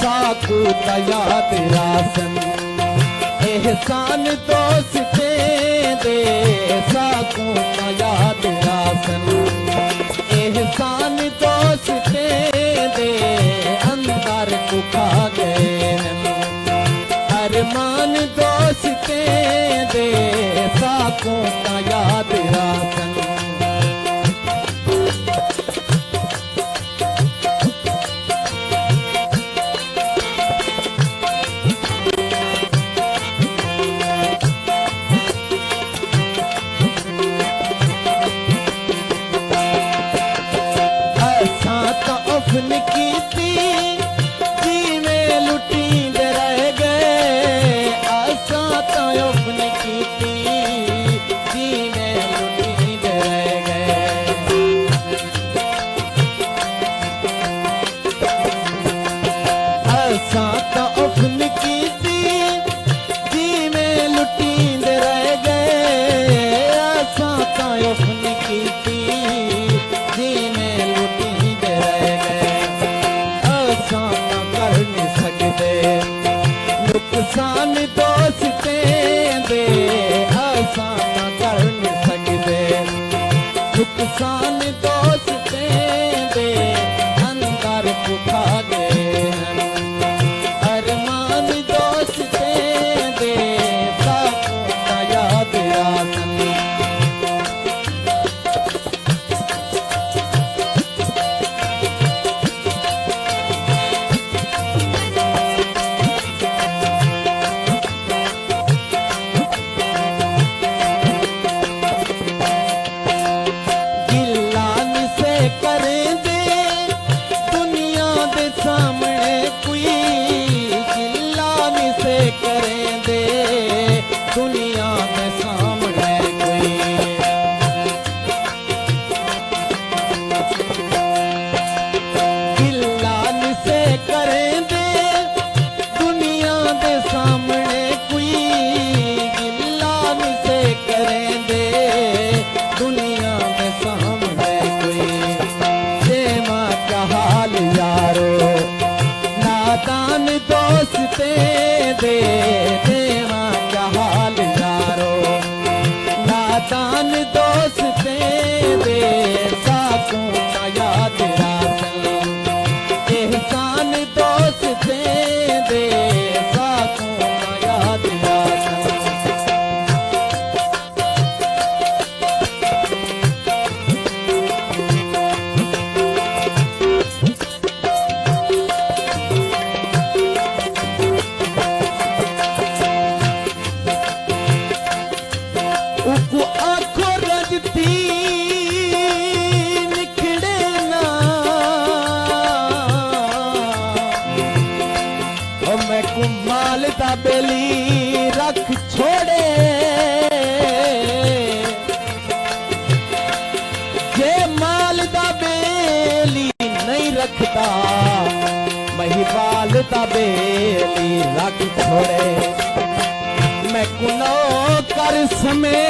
साकू याद रासन एहसान दोस्ते दे साकू याद रासन एहसान दोस्ते दे अंदर कुखा गए अरमान दोस्ते दे साकू याद रासन नुकसान दोस्ते दे आसान कर नहीं सकते नुकसान दोस्ते दे अंदर पुखा गए अरमान दोस्ते दे साकू याद रासन दुनिया में सामने कोई गिलान से करें दे दुनिया दे सामने कोई गिलान से करें दे दुनिया में सामने कोई जे माँ का हाल यारो नादान दोस्ते दे नादान दोस्ते दे साकू याद रासन एहसान दोस्ते दे साकू याद रासन आखो रजती निखड़े ना मैं कुमाल दा बेली रख छोड़े जे माल दा बेली नहीं रखता महिवाल दा बेली रख छोड़े मैं कुनो कर समय